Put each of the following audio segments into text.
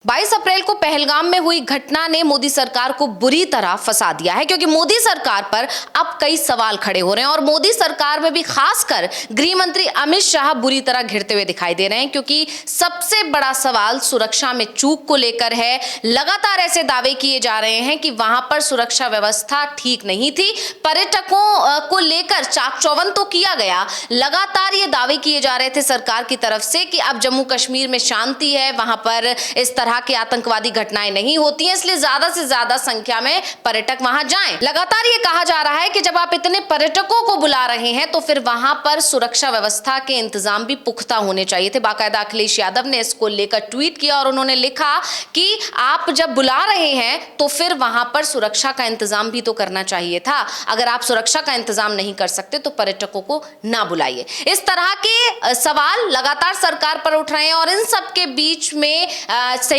22 अप्रैल को पहलगाम में हुई घटना ने मोदी सरकार को बुरी तरह फंसा दिया है, क्योंकि मोदी सरकार पर अब कई सवाल खड़े हो रहे हैं और मोदी सरकार में भी खासकर गृह मंत्री अमित शाह बुरी तरह घिरते हुए दिखाई दे रहे हैं, क्योंकि सबसे बड़ा सवाल सुरक्षा में चूक को लेकर है। लगातार ऐसे दावे किए जा रहे हैं कि वहां पर सुरक्षा व्यवस्था ठीक नहीं थी, पर्यटकों को लेकर चाक चौबंद तो किया गया। लगातार ये दावे किए जा रहे थे सरकार की तरफ से कि अब जम्मू कश्मीर में शांति है, वहां पर इस तरह की आतंकवादी घटनाएं नहीं होती हैं, इसलिए ज्यादा से ज्यादा संख्या में पर्यटक वहां जाएं। लगातार ये कहा जा रहा है कि जब आप इतने पर्यटकों को बुला रहे हैं तो फिर वहां पर सुरक्षा व्यवस्था के इंतजाम भी पुख्ता होने चाहिए थे। बाकायदा अखिलेश यादव ने इसको लेकर ट्वीट किया और उन्होंने लिखा कि आप जब बुला रहे हैं तो फिर वहां पर सुरक्षा का इंतजाम भी तो करना चाहिए था। अगर आप सुरक्षा का इंतजाम नहीं कर सकते तो पर्यटकों को ना बुलाइए। इस तरह के सवाल लगातार सरकार पर उठ रहे हैं और इन सब के बीच में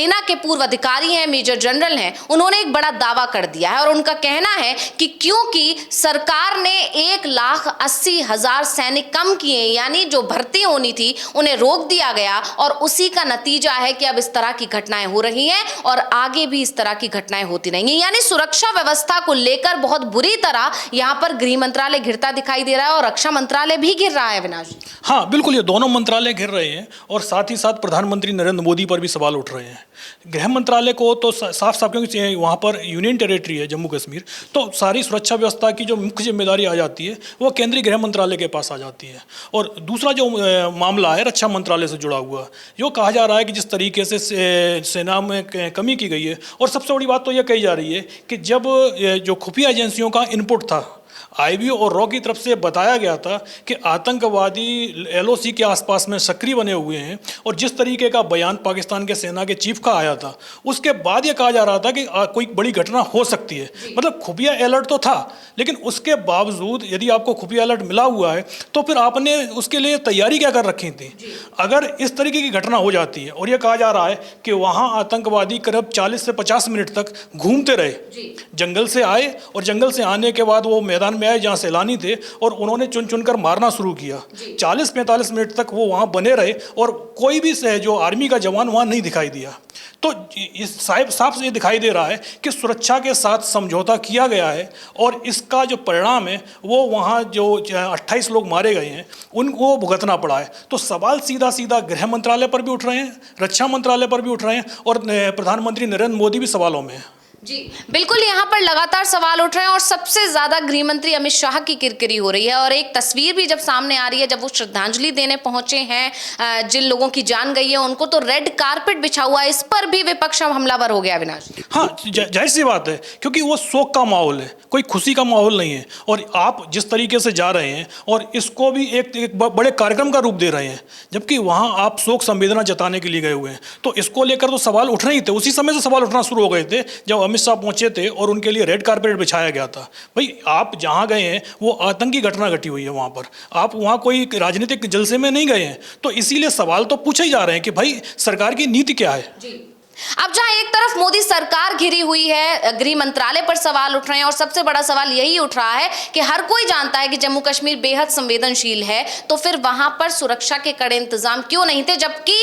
सेना के पूर्व अधिकारी हैं, मेजर जनरल हैं, उन्होंने एक बड़ा दावा कर दिया है और उनका कहना है कि क्योंकि सरकार ने 1,80,000 सैनिक कम किए, यानी जो भर्ती होनी थी उन्हें रोक दिया गया और उसी का नतीजा है कि अब इस तरह की घटनाएं हो रही हैं और आगे भी इस तरह की घटनाएं होती रहेंगी। यानी सुरक्षा व्यवस्था को लेकर बहुत बुरी तरह यहां पर गृह मंत्रालय घिरता दिखाई दे रहा है और रक्षा मंत्रालय भी घिर रहा है। विनाश, हाँ बिल्कुल, ये दोनों मंत्रालय घिर रहे हैं और साथ ही साथ प्रधानमंत्री नरेंद्र मोदी पर भी सवाल उठ रहे हैं। गृह मंत्रालय को तो साफ साफ, क्योंकि वहाँ पर यूनियन टेरिटरी है जम्मू कश्मीर, तो सारी सुरक्षा व्यवस्था की जो मुख्य जिम्मेदारी आ जाती है वो केंद्रीय गृह मंत्रालय के पास आ जाती है। और दूसरा जो मामला है रक्षा मंत्रालय से जुड़ा हुआ, जो कहा जा रहा है कि जिस तरीके से सेना में कमी की गई है, और सबसे बड़ी बात तो ये कही जा रही है कि जब जो खुफिया एजेंसियों का इनपुट था, आईबीओ और रॉ की तरफ से बताया गया था कि आतंकवादी एलओसी के आसपास में सक्रिय बने हुए हैं, और जिस तरीके का बयान पाकिस्तान के सेना के चीफ का आया था उसके बाद ये कहा जा रहा था कि कोई बड़ी घटना हो सकती है। मतलब खुफिया अलर्ट तो था, लेकिन उसके बावजूद यदि आपको खुफिया अलर्ट मिला हुआ है तो फिर आपने उसके लिए तैयारी क्या कर रखी थी। अगर इस तरीके की घटना हो जाती है, और यह कहा जा रहा है कि वहाँ आतंकवादी करीब 40 से 50 मिनट तक घूमते रहे, जंगल से आए और जंगल से आने के बाद वो मैदान में आए जहां सैलानी थे और उन्होंने चुन चुनकर मारना शुरू किया। 40-45 मिनट तक वो वहां बने रहे और कोई भी जो आर्मी का जवान वहां नहीं दिखाई दिया। तो इस साफ से ये दिखाई दे रहा है कि सुरक्षा के साथ समझौता किया गया है और इसका जो परिणाम है वो वहाँ जो 28 लोग मारे गए हैं उनको भुगतना पड़ा है। तो सवाल सीधा सीधा गृह मंत्रालय पर भी उठ रहे हैं, रक्षा मंत्रालय पर भी उठ रहे हैं और प्रधानमंत्री नरेंद्र मोदी भी सवालों में है। जी बिल्कुल, यहाँ पर लगातार सवाल उठ रहे हैं और सबसे ज्यादा गृह मंत्री अमित शाह की किरकिरी हो रही है। और एक तस्वीर भी जब सामने आ रही है, जब वो श्रद्धांजलि देने पहुंचे हैं जिन लोगों की जान गई है उनको, तो रेड कारपेट बिछा हुआ है, इस पर भी विपक्ष हमलावर हो गया। विनाश, हाँ जाहिर सी बात है, क्योंकि वो शोक का माहौल है, कोई खुशी का माहौल नहीं है। और आप जिस तरीके से जा रहे हैं और इसको भी एक बड़े कार्यक्रम का रूप दे रहे हैं, जबकि वहाँ आप शोक संवेदना जताने के लिए गए हुए हैं, तो इसको लेकर तो सवाल उठ रहे ही थे। उसी समय से सवाल उठना शुरू हो गए थे जब अमित शाह पहुंचे थे और उनके लिए रेड कारपेट बिछाया गया था। भाई आप जहां गए हैं वो आतंकी घटना घटी हुई है, वहां पर आप वहां कोई राजनीतिक जलसे में नहीं गए हैं, तो इसीलिए सवाल तो पूछे ही जा रहे हैं कि भाई सरकार की नीति क्या है। जी। अब जहां एक तरफ मोदी सरकार घिरी हुई है, गृह मंत्रालय पर सवाल उठ रहे हैं और सबसे बड़ा सवाल यही उठ रहा है कि हर कोई जानता है कि जम्मू कश्मीर बेहद संवेदनशील है, तो फिर वहां पर सुरक्षा के कड़े इंतजाम क्यों नहीं थे। जबकि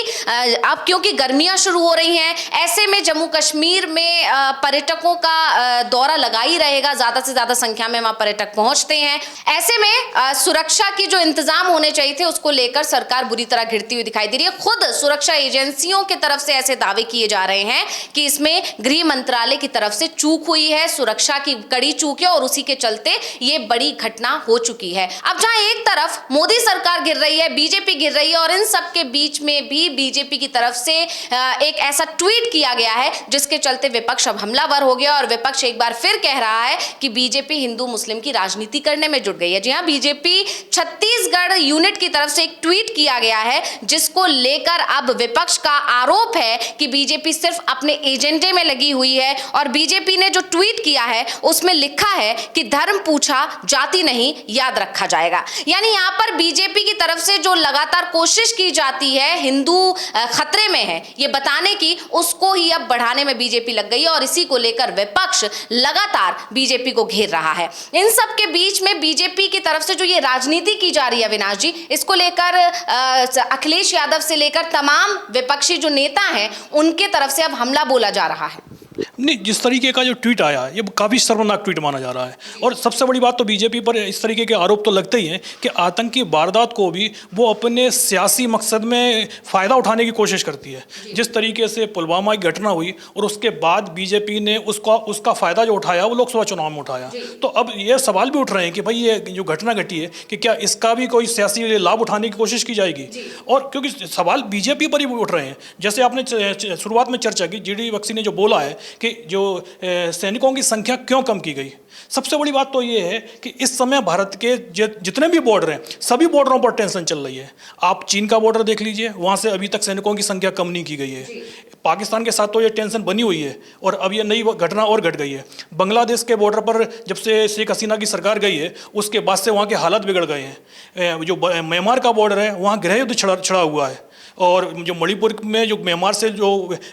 अब क्योंकि गर्मियां शुरू हो रही हैं, ऐसे में जम्मू कश्मीर में पर्यटकों का दौरा लगा ही रहेगा, ज्यादा से ज्यादा संख्या में वहां पर्यटक पहुंचते हैं। ऐसे में सुरक्षा की जो इंतजाम होने चाहिए थे उसको लेकर सरकार बुरी तरह घिरती हुई दिखाई दे रही है। खुद सुरक्षा एजेंसियों की तरफ से ऐसे दावे किए जा रहे हैं कि इसमें गृह मंत्रालय की तरफ से चूक हुई है, सुरक्षा की कड़ी चूक है और उसी के चलते ये बड़ी घटना हो चुकी है। अब जहां एक तरफ मोदी सरकार गिर रही है, बीजेपी गिर रही है और इन सब के बीच में भी बीजेपी की तरफ से एक ऐसा ट्वीट किया गया है जिसके चलते विपक्ष अब हमलावर हो गया और विपक्ष एक बार फिर कह रहा है कि बीजेपी हिंदू मुस्लिम की राजनीति करने में जुट गई है। जी हां, बीजेपी छत्तीसगढ़ यूनिट की तरफ से एक ट्वीट किया गया है जिसको लेकर अब विपक्ष का आरोप है कि बीजेपी सिर्फ अपने एजेंडे में लगी हुई है। और बीजेपी ने जो ट्वीट किया है उसमें लिखा है कि धर्म पूछा जाति नहीं याद रखा जाएगा। यानी यहां पर बीजेपी की तरफ से जो लगातार कोशिश की जाती है हिंदू खतरे में है ये बताने की, उसको ही अब बढ़ाने में बीजेपी लग गई है और इसी को लेकर विपक्ष लगातार बीजेपी को घेर रहा है। इन सब के बीच में बीजेपी की तरफ से जो ये राजनीति की जा रही है विनाश जी, इसको लेकर अखिलेश यादव से लेकर तमाम विपक्षी जो नेता हैं उनके तरफ से अब हमला बोला जा रहा है? नहीं, जिस तरीके का जो ट्वीट आया ये काफ़ी शर्मनाक ट्वीट माना जा रहा है। और सबसे बड़ी बात तो बीजेपी पर इस तरीके के आरोप तो लगते ही हैं कि आतंकी वारदात को भी वो अपने सियासी मकसद में फ़ायदा उठाने की कोशिश करती है। जिस तरीके से पुलवामा की घटना हुई और उसके बाद बीजेपी ने उसका फ़ायदा जो उठाया वो लोकसभा चुनाव में उठाया, तो अब ये सवाल भी उठ रहे हैं कि भाई ये जो घटना घटी है कि क्या इसका भी कोई सियासी लाभ उठाने की कोशिश की जाएगी। और क्योंकि सवाल बीजेपी पर ही उठ रहे हैं, जैसे आपने शुरुआत में चर्चा की, जीडी बख्शी ने जो बोला है कि जो सैनिकों की संख्या क्यों कम की गई। सबसे बड़ी बात तो ये है कि इस समय भारत के जितने भी बॉर्डर हैं सभी बॉर्डरों पर टेंशन चल रही है। आप चीन का बॉर्डर देख लीजिए, वहाँ से अभी तक सैनिकों की संख्या कम नहीं की गई है। पाकिस्तान के साथ तो ये टेंशन बनी हुई है और अब ये नई घटना और घट गई है। बांग्लादेश के बॉर्डर पर जब से शेख हसीना की सरकार गई है उसके बाद से वहाँ के हालात बिगड़ गए हैं। जो म्यांमार का बॉर्डर है वहाँ गृह युद्ध छिड़ा हुआ है और जो मणिपुर में जो म्यांमार से जो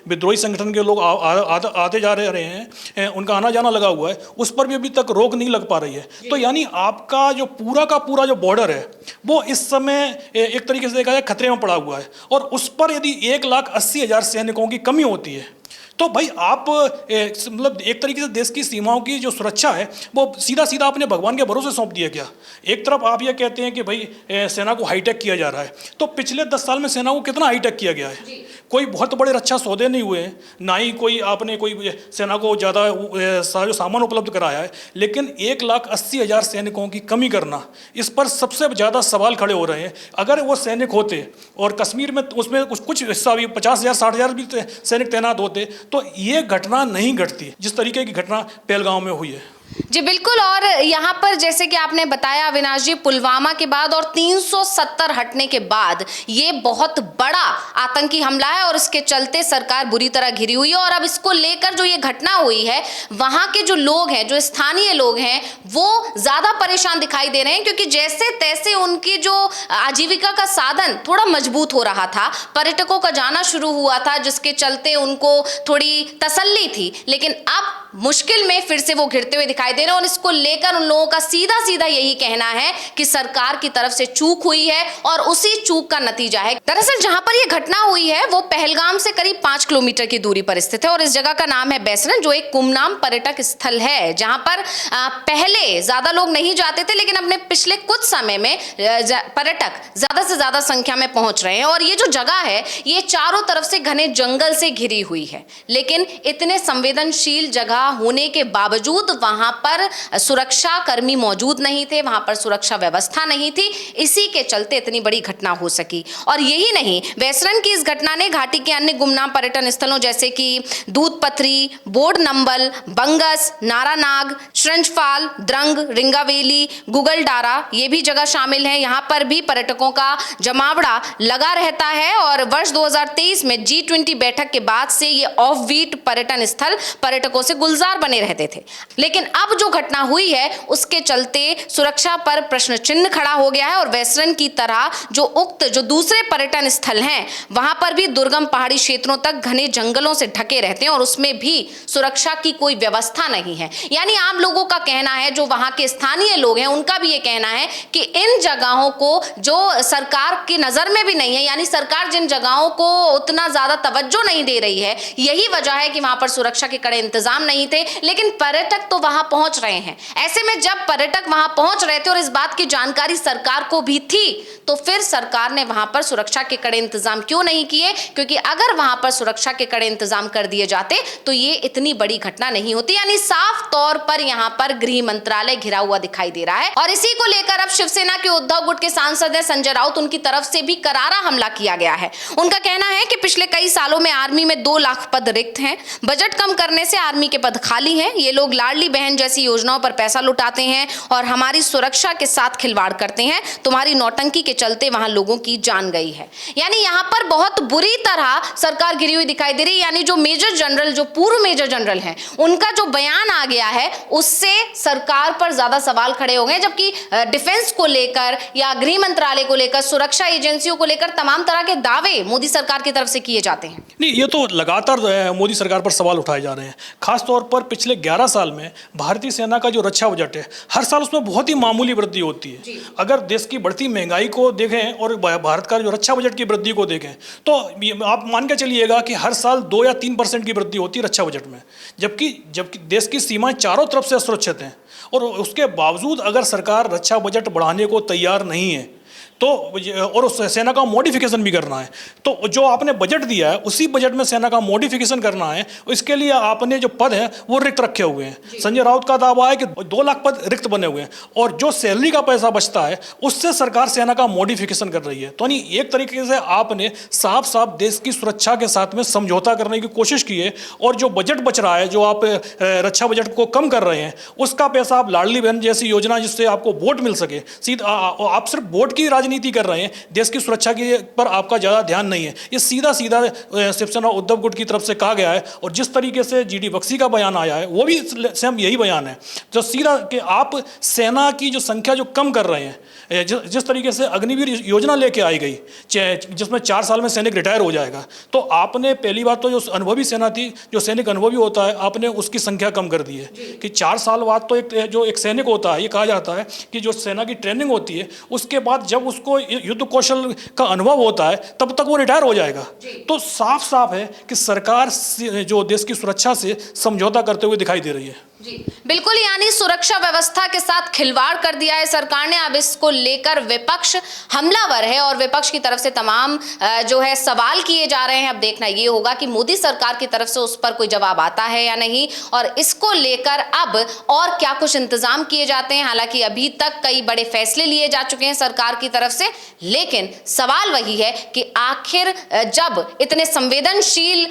विद्रोही संगठन के लोग आते जा रहे हैं उनका आना जाना लगा हुआ है, उस पर भी अभी तक रोक नहीं लग पा रही है। तो यानी आपका जो पूरा का पूरा जो बॉर्डर है वो इस समय एक तरीके से देखा जाए खतरे में पड़ा हुआ है और उस पर यदि 1,80,000 सैनिकों की कमी होती है तो भाई आप मतलब एक तरीके से देश की सीमाओं की जो सुरक्षा है वो सीधा सीधा अपने भगवान के भरोसे सौंप दिया क्या। एक तरफ आप ये कहते हैं कि भाई सेना को हाईटेक किया जा रहा है, तो पिछले 10 साल में सेना को कितना हाईटेक किया गया है? कोई बहुत बड़े रक्षा सौदे नहीं हुए हैं, ना ही कोई आपने कोई सेना को ज़्यादा जो सामान उपलब्ध कराया है, लेकिन 1,80,000 सैनिकों की कमी करना, इस पर सबसे ज़्यादा सवाल खड़े हो रहे हैं। अगर वो सैनिक होते और कश्मीर में उसमें कुछ हिस्सा भी 50,000 60,000 भी सैनिक तैनात होते तो ये घटना नहीं घटती जिस तरीके की घटना पहलगांव में हुई है। जी बिल्कुल। और यहाँ पर जैसे कि आपने बताया अविनाश जी, पुलवामा के बाद और 370 हटने के बाद ये बहुत बड़ा आतंकी हमला है और इसके चलते सरकार बुरी तरह घिरी हुई है। और अब इसको लेकर जो ये घटना हुई है वहाँ के जो लोग हैं, जो स्थानीय लोग हैं, वो ज़्यादा परेशान दिखाई दे रहे हैं क्योंकि जैसे तैसे उनकी जो आजीविका का साधन थोड़ा मजबूत हो रहा था, पर्यटकों का जाना शुरू हुआ था जिसके चलते उनको थोड़ी तसल्ली थी, लेकिन अब मुश्किल में फिर से वो घिरते हुए दिखाई दे रहे हैं। और इसको लेकर उन लोगों का सीधा सीधा यही कहना है कि सरकार की तरफ से चूक हुई है और उसी चूक का नतीजा है। दरअसल जहां पर ये घटना हुई है वो पहलगाम से करीब 5 किलोमीटर की दूरी पर स्थित है और इस जगह का नाम है बैसरन, जो एक गुमनाम पर्यटक स्थल है जहां पर पहले ज्यादा लोग नहीं जाते थे, लेकिन अपने पिछले कुछ समय में पर्यटक ज्यादा से ज्यादा संख्या में पहुंच रहे हैं। और ये जो जगह है ये चारों तरफ से घने जंगल से घिरी हुई है, लेकिन इतने संवेदनशील जगह होने के बावजूद वहां पर सुरक्षा कर्मी मौजूद नहीं थे, वहां पर सुरक्षा व्यवस्था नहीं थी, इसी के चलते इतनी बड़ी घटना हो सकी। और यही नहीं, बैसरन की इस घटना ने घाटी के अन्य गुमनाम पर्यटन स्थलों जैसे कि दूध पथरी, बोर्ड नंबल, बंगस, नारानाग, श्रंजफाल, द्रंग, रिंगावेली, गुगलडारा ये भी जगह शामिल है। यहाँ पर भी पर्यटकों का जमावड़ा लगा रहता है और वर्ष 2023 में G20 बैठक के बाद से ये ऑफ बीट पर्यटन स्थल पर्यटकों से गुलजार बने रहते थे। लेकिन अब जो घटना हुई है उसके चलते सुरक्षा पर प्रश्न चिन्ह खड़ा हो गया है और बैसरन की तरह जो दूसरे पर्यटन स्थल हैं वहां पर भी दुर्गम पहाड़ी क्षेत्रों तक घने जंगलों से ढके रहते हैं और उसमें भी सुरक्षा की कोई व्यवस्था नहीं है। यानी आम लोगों का कहना है, जो वहां के स्थानीय लोग हैं उनका भी ये कहना है कि इन जगहों को जो सरकार की नजर में भी नहीं है, यानी सरकार जिन जगहों को उतना ज्यादा तवज्जो नहीं दे रही है, यही वजह है कि वहां पर सुरक्षा के कड़े इंतजाम नहीं थे। लेकिन पर्यटक तो वहां पहुंच रहे हैं। ऐसे में जब पर्यटक वहां पहुंच रहे थे और इस बात की जानकारी सरकार को भी थी, तो फिर सरकार ने वहां पर सुरक्षा के कड़े इंतजाम क्यों नहीं किए? क्योंकि अगर वहां पर सुरक्षा के कड़े इंतजाम कर दिए जाते तो ये इतनी बड़ी घटना नहीं होती। यानी साफ तौर पर यहां पर गृह मंत्रालय घिरा हुआ दिखाई दे रहा है। और इसी को लेकर अब शिवसेना के उद्धव गुट के सांसद है संजय राउत, उनकी तरफ से भी करारा हमला किया गया है। उनका कहना है कि पिछले कई सालों में आर्मी में 2 लाख पद रिक्त हैं, बजट कम करने से आर्मी के पद खाली हैं, ये लोग लाडली बहन जैसी योजनाओं पर पैसा लुटाते हैं और हमारी सुरक्षा के साथ खिलवाड़ करते हैं। तुम्हारी नौटंकी के चलते वहां लोगों की जान गई है। यानी यहां पर बहुत बुरी तरह सरकार घिरी हुई दिखाई दे रही है। यानी जो मेजर जनरल, जो पूर्व मेजर जनरल हैं, उनका जो बयान आ गया है उससे सरकार पर ज्यादा सवाल खड़े हो गए, जबकि डिफेंस को लेकर या गृह मंत्रालय को लेकर, सुरक्षा एजेंसियों को लेकर तमाम तरह के दावे मोदी सरकार की तरफ से किए जाते हैं। नहीं, ये तो लगातार मोदी सरकार पर सवाल उठाए जा रहे हैं। खासतौर तौर पर पिछले 11 साल में भारतीय सेना का जो रक्षा बजट है, हर साल उसमें बहुत ही मामूली वृद्धि होती है। अगर देश की बढ़ती महंगाई को देखें और भारत का जो रक्षा बजट की वृद्धि को देखें, तो आप मान के चलिएगा कि हर साल 2 या 3% की वृद्धि होती है रक्षा बजट में, जबकि देश की सीमाएं चारों तरफ से असुरक्षित हैं। और उसके बावजूद अगर सरकार रक्षा बजट बढ़ाने को तैयार नहीं है, तो और उस सेना का मॉडिफिकेशन भी करना है, तो जो आपने बजट दिया है उसी बजट में सेना का मॉडिफिकेशन करना है। इसके लिए आपने जो पद है वो रिक्त रखे हुए हैं। संजय राउत का दावा है कि 2 लाख पद रिक्त बने हुए हैं, और जो सैलरी का पैसा बचता है उससे सरकार सेना का मॉडिफिकेशन कर रही है। तो यानी एक तरीके से आपने साफ साफ देश की सुरक्षा के साथ में समझौता करने की कोशिश की है। और जो बजट बच रहा है, जो आप रक्षा बजट को कम कर रहे हैं, उसका पैसा आप लाडली बहन जैसी योजना जिससे आपको वोट मिल सके, सीधा आप सिर्फ वोट की राजनीति कर रहे हैं, देश की सुरक्षा के पर आपका ज़्यादा ध्यान नहीं है। ये सीधा शिवसेना उद्धव गुट की तरफ से कहा गया है। और जिस तरीके से जीडी बख्शी का बयान आया है वो भी सेम यही बयान है, जो सीधा कि आप सेना की जो संख्या जो कम कर रहे हैं, जिस तरीके से अग्निवीर योजना लेके आई गई जिसमें 4 साल में सैनिक रिटायर हो जाएगा, तो आपने पहली बात तो जो अनुभवी सेना थी, जो सैनिक अनुभवी होता है, आपने उसकी संख्या कम कर दी है कि 4 साल बाद तो एक सैनिक होता है, ये कहा जाता है कि जो सेना की ट्रेनिंग होती है उसके बाद जब उसको युद्ध कौशल का अनुभव होता है तब तक वो रिटायर हो जाएगा। तो साफ साफ है कि सरकार जो देश की सुरक्षा से समझौता करते हुए दिखाई दे रही है। जी बिल्कुल, यानी सुरक्षा व्यवस्था के साथ खिलवाड़ कर दिया है सरकार ने। अब इसको लेकर विपक्ष हमलावर है और विपक्ष की तरफ से तमाम जो है सवाल किए जा रहे हैं। अब देखना ये होगा कि मोदी सरकार की तरफ से उस पर कोई जवाब आता है या नहीं, और इसको लेकर अब और क्या कुछ इंतजाम किए जाते हैं। हालांकि अभी तक कई बड़े फैसले लिए जा चुके हैं सरकार की तरफ से, लेकिन सवाल वही है कि आखिर जब इतने संवेदनशील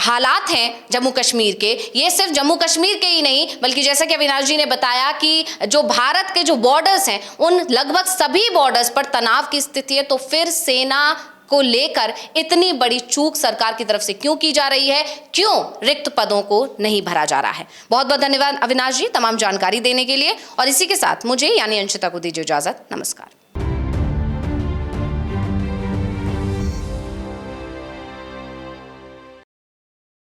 हालात हैं जम्मू कश्मीर के, ये सिर्फ जम्मू कश्मीर के ही नहीं बल्कि जैसा कि अविनाश जी ने बताया कि जो भारत के जो बॉर्डर्स हैं उन लगभग सभी बॉर्डर्स पर तनाव की स्थिति है, तो फिर सेना को लेकर इतनी बड़ी चूक सरकार की तरफ से क्यों की जा रही है, क्यों रिक्त पदों को नहीं भरा जा रहा है। बहुत बहुत धन्यवाद अविनाश जी तमाम जानकारी देने के लिए, और इसी के साथ मुझे यानी अंशिता को दीजिए इजाजत। नमस्कार।